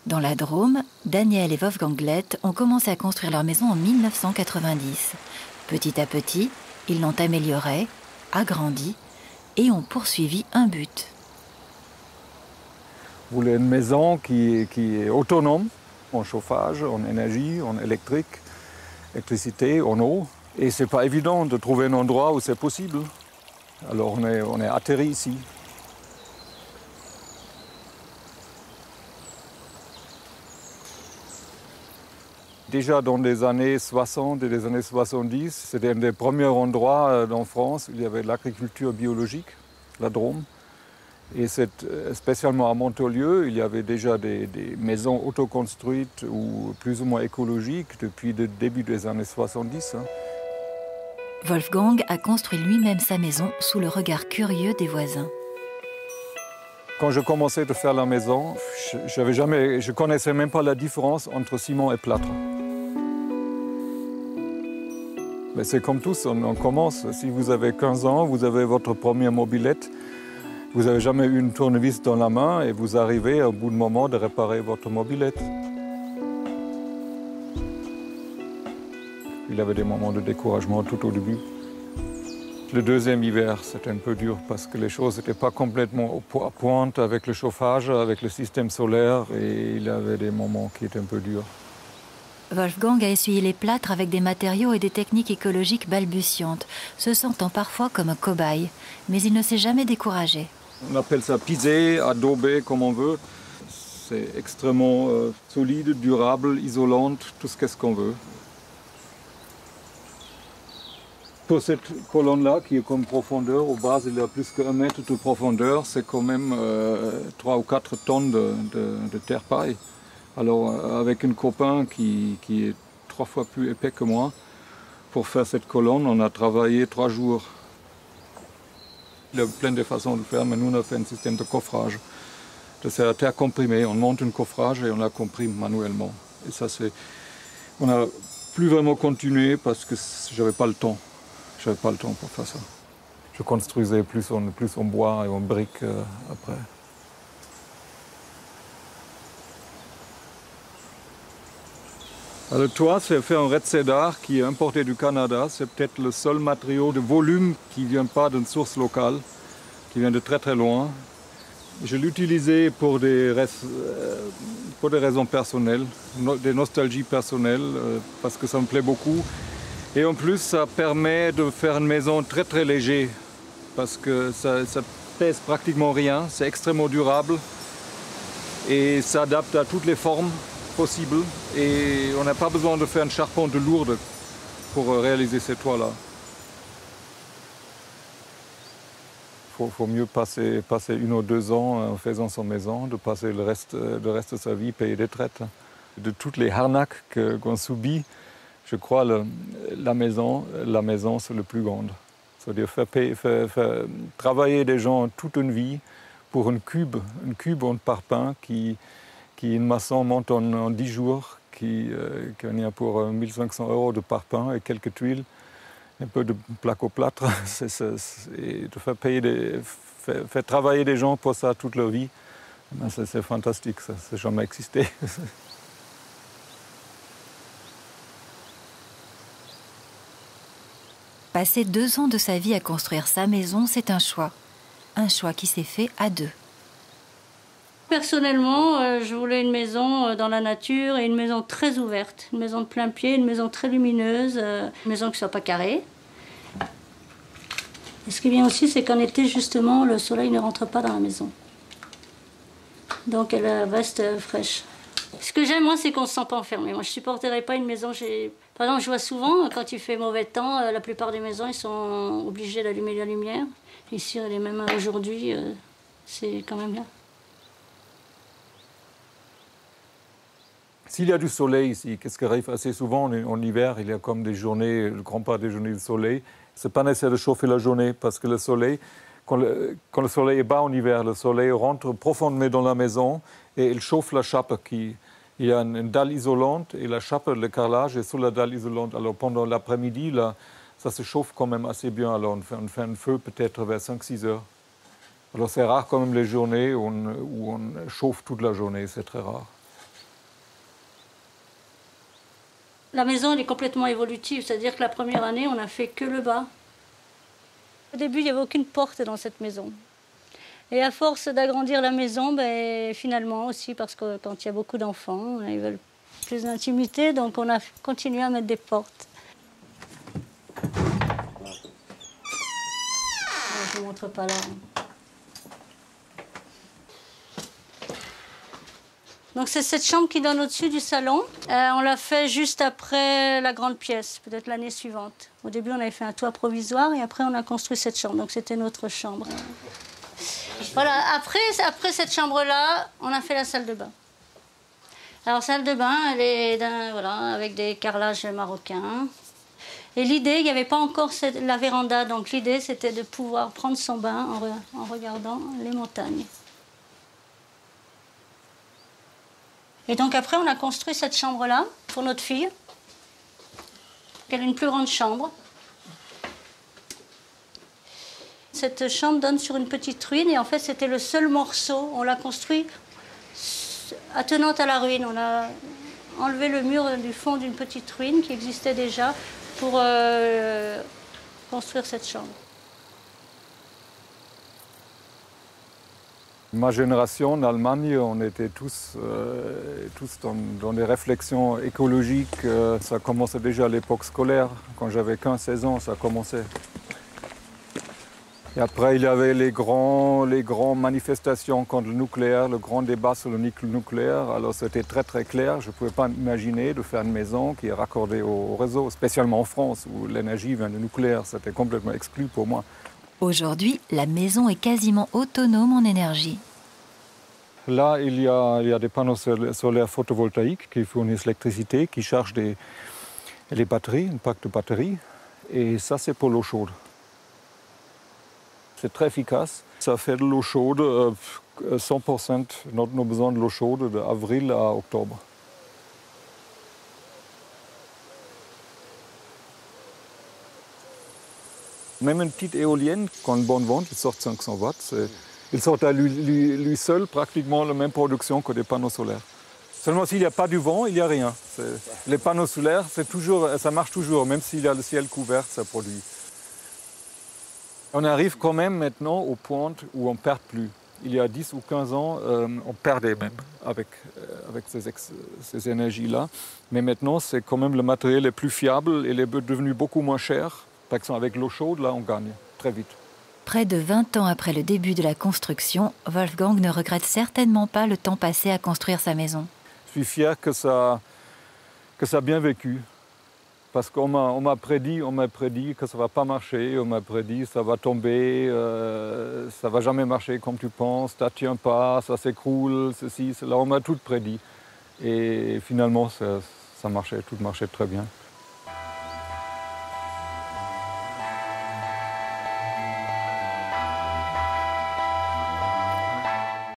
Dans la Drôme, Daniel et Wolfgang Glett ont commencé à construire leur maison en 1990. Petit à petit, ils l'ont améliorée, agrandie et ont poursuivi un but. Vous voulez une maison qui est autonome en chauffage, en énergie, en électricité, en eau. Et ce n'est pas évident de trouver un endroit où c'est possible. Alors on est atterri ici. Déjà dans les années 60 et les années 70, c'était un des premiers endroits en France où il y avait de l'agriculture biologique, la Drôme. Et spécialement à Montolieu, il y avait déjà des maisons autoconstruites ou plus ou moins écologiques depuis le début des années 70. Wolfgang a construit lui-même sa maison sous le regard curieux des voisins. Quand je commençais à faire la maison, je ne connaissais même pas la différence entre ciment et plâtre. Mais c'est comme tous, on commence. Si vous avez 15 ans, vous avez votre première mobilette. Vous n'avez jamais eu une tournevis dans la main et vous arrivez au bout d'un moment de réparer votre mobilette. Il y avait des moments de découragement tout au début. Le deuxième hiver, c'était un peu dur parce que les choses n'étaient pas complètement à pointe avec le chauffage, avec le système solaire et il y avait des moments qui étaient un peu durs. Wolfgang a essuyé les plâtres avec des matériaux et des techniques écologiques balbutiantes, se sentant parfois comme un cobaye, mais il ne s'est jamais découragé. On appelle ça pisé, adobé, comme on veut. C'est extrêmement solide, durable, isolante, tout ce qu'on veut. Pour cette colonne-là, qui est comme profondeur, au bas il y a plus que 1 mètre de profondeur, c'est quand même 3 ou 4 tonnes de terre paille. Alors avec un copain qui est 3 fois plus épais que moi, pour faire cette colonne, on a travaillé 3 jours. Il y a plein de façons de faire, mais nous on a fait un système de coffrage. C'est la terre comprimée, on monte un coffrage et on la comprime manuellement. Et ça on n'a plus vraiment continué parce que j'avais pas le temps. J'avais pas le temps pour faire ça. Je construisais plus en bois et en briques après. Le toit, c'est fait en red cedar qui est importé du Canada. C'est peut-être le seul matériau de volume qui ne vient pas d'une source locale, qui vient de très très loin. Je l'utilisais pour des raisons personnelles, des nostalgies personnelles, parce que ça me plaît beaucoup. Et en plus, ça permet de faire une maison très très léger, parce que ça pèse pratiquement rien, c'est extrêmement durable et s'adapte à toutes les formes possibles. Et on n'a pas besoin de faire une charpente lourde pour réaliser ces toits-là. Il faut mieux passer 1 ou 2 ans en faisant son maison, de passer le reste de sa vie payer des traites. De toutes les arnaques qu'on subit, je crois la maison c'est le plus grand. C'est-à-dire faire travailler des gens toute une vie pour une cube en parpaing qui une maçon monte en 10 jours, qui en a pour 1 500 € de parpaing et quelques tuiles, un peu de plaque au plâtre. Et de faire travailler des gens pour ça toute leur vie, c'est fantastique, ça n'a jamais existé. Passer 2 ans de sa vie à construire sa maison, c'est un choix. Un choix qui s'est fait à 2. Personnellement, je voulais une maison dans la nature et une maison très ouverte. Une maison de plein pied, une maison très lumineuse, une maison qui ne soit pas carrée. Et ce qui est bien aussi, c'est qu'en été, justement, le soleil ne rentre pas dans la maison. Donc elle reste fraîche. Ce que j'aime, moi, c'est qu'on ne se sent pas enfermé. Moi, je ne supporterais pas une maison... Par exemple, je vois souvent, quand il fait mauvais temps, la plupart des maisons, ils sont obligés d'allumer la lumière. Ici, elle est même aujourd'hui, c'est quand même bien. S'il y a du soleil ici, qu'est-ce qui arrive assez souvent en hiver, il y a comme des journées, le grand part des journées de soleil. Ce n'est pas nécessaire de chauffer la journée parce que le soleil, quand le soleil est bas en hiver, le soleil rentre profondément dans la maison et il chauffe la chape. Il y a une dalle isolante et la chape, le carrelage est sous la dalle isolante. Alors pendant l'après-midi, ça se chauffe quand même assez bien. Alors on fait un feu peut-être vers 5-6 heures. Alors c'est rare quand même les journées où on chauffe toute la journée, c'est très rare. La maison elle est complètement évolutive, c'est-à-dire que la première année, on n'a fait que le bas. Au début, il n'y avait aucune porte dans cette maison. Et à force d'agrandir la maison, ben, finalement aussi, parce que quand il y a beaucoup d'enfants, ils veulent plus d'intimité, donc on a continué à mettre des portes. Je ne vous montre pas là. Donc c'est cette chambre qui donne au-dessus du salon. On l'a fait juste après la grande pièce, peut-être l'année suivante. Au début, on avait fait un toit provisoire et après, on a construit cette chambre. Donc c'était notre chambre. Voilà, après cette chambre-là, on a fait la salle de bain. Alors, salle de bain, elle est voilà, avec des carrelages marocains. Et l'idée, il n'y avait pas encore la véranda, donc l'idée, c'était de pouvoir prendre son bain en regardant les montagnes. Et donc après, on a construit cette chambre-là pour notre fille. Elle a une plus grande chambre. Cette chambre donne sur une petite ruine et en fait, c'était le seul morceau. On l'a construit attenante à la ruine. On a enlevé le mur du fond d'une petite ruine qui existait déjà pour construire cette chambre. Ma génération en Allemagne, on était tous dans des réflexions écologiques. Ça commençait déjà à l'époque scolaire. Quand j'avais 15-16 ans, ça commençait. Et après, il y avait les grandes manifestations contre le nucléaire, le grand débat sur le nucléaire. Alors c'était très très clair. Je ne pouvais pas imaginer de faire une maison qui est raccordée au réseau, spécialement en France, où l'énergie vient du nucléaire. C'était complètement exclu pour moi. Aujourd'hui, la maison est quasiment autonome en énergie. Là, il y a des panneaux solaires photovoltaïques qui fournissent l'électricité, qui chargent les batteries, un pack de batteries. Et ça, c'est pour l'eau chaude. C'est très efficace. Ça fait de l'eau chaude, 100% nos besoins de l'eau chaude d'avril à octobre. Même une petite éolienne, quand une bonne vente, il sort 500 watts. Il sort à lui seul pratiquement la même production que des panneaux solaires. Seulement s'il n'y a pas du vent, il n'y a rien. Les panneaux solaires, ça marche toujours, même s'il y a le ciel couvert, ça produit. On arrive quand même maintenant aux pointes où on ne perd plus. Il y a 10 ou 15 ans, on perdait même avec ces énergies-là. Mais maintenant, c'est quand même le matériel le plus fiable et il est devenu beaucoup moins cher. Par exemple, avec l'eau chaude, là, on gagne très vite. Près de 20 ans après le début de la construction, Wolfgang ne regrette certainement pas le temps passé à construire sa maison. Je suis fier que ça a bien vécu. Parce qu'on m'a prédit que ça ne va pas marcher, on m'a prédit que ça va tomber, ça ne va jamais marcher comme tu penses, ça ne tient pas, ça s'écroule, ceci, cela. On m'a tout prédit. Et finalement, tout marchait très bien.